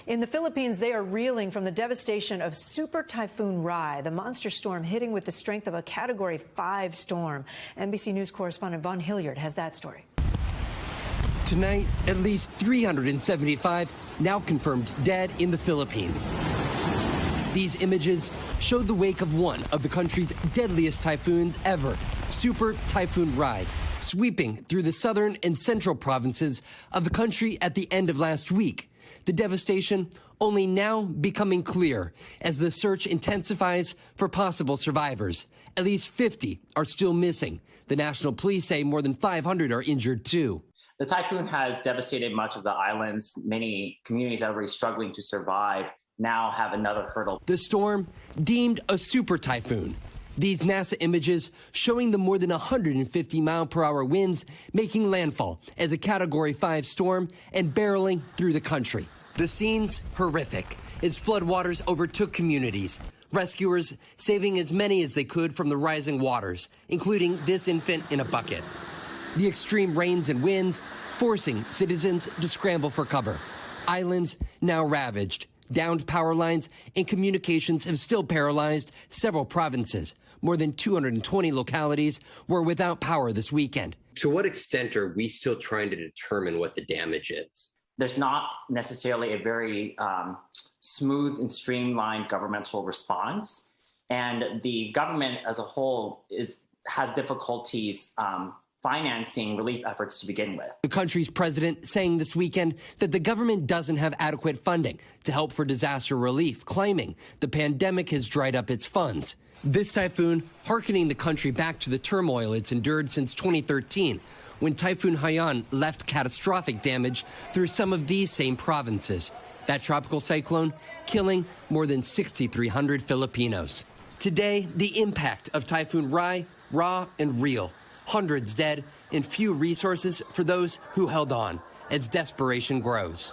In the Philippines, they are reeling from the devastation of Super Typhoon Rye, the monster storm hitting with the strength of a Category 5 storm. NBC News correspondent Vaughn Hillyard has that story. Tonight, at least 375 now confirmed dead in the Philippines. These images showed the wake of one of the country's deadliest typhoons ever, Super Typhoon Rye, sweeping through the southern and central provinces of the country at the end of last week. The devastation only now becoming clear as the search intensifies for possible survivors. At least 50 are still missing. The national police say more than 500 are injured too. The typhoon has devastated much of the islands. Many communities that are already struggling to survive now have another hurdle. The storm, deemed a super typhoon. These NASA images showing the more than 150-mile-per-hour winds making landfall as a Category 5 storm and barreling through the country. The scenes horrific as floodwaters overtook communities. Rescuers saving as many as they could from the rising waters, including this infant in a bucket. The extreme rains and winds forcing citizens to scramble for cover. Islands now ravaged. Downed power lines and communications have still paralyzed several provinces. More than 220 localities were without power this weekend. To what extent are we still trying to determine what the damage is? There's not necessarily a very smooth and streamlined governmental response. And the government as a whole has difficulties financing relief efforts to begin with. The country's president saying this weekend that the government doesn't have adequate funding to help for disaster relief, claiming the pandemic has dried up its funds. This typhoon hearkening the country back to the turmoil it's endured since 2013, when Typhoon Haiyan left catastrophic damage through some of these same provinces. That tropical cyclone killing more than 6,300 Filipinos. Today, the impact of Typhoon Rye, raw and real. Hundreds dead and few resources for those who held on as desperation grows.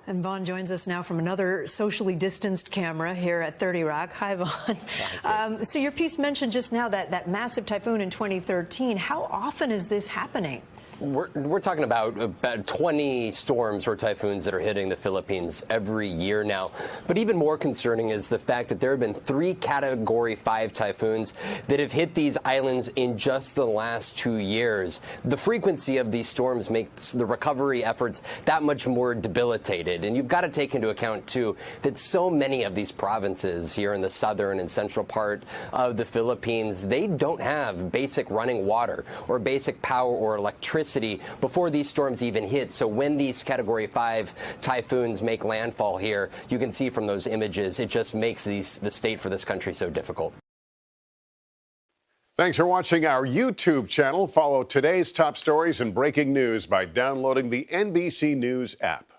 And Vaughn joins us now from another socially distanced camera here at 30 Rock. Hi, Vaughn. So your piece mentioned just now that massive typhoon in 2013. How often is this happening? We're talking about 20 storms or typhoons that are hitting the Philippines every year now. But even more concerning is the fact that there have been 3 Category 5 typhoons that have hit these islands in just the last 2 years. The frequency of these storms makes the recovery efforts that much more debilitated. And you've got to take into account, too, that so many of these provinces here in the southern and central part of the Philippines, they don't have basic running water or basic power or electricity before these storms even hit. So when these Category 5 typhoons make landfall here, you can see from those images, it just makes the state for this country so difficult. Thanks for watching our YouTube channel. Follow today's top stories and breaking news by downloading the NBC News app.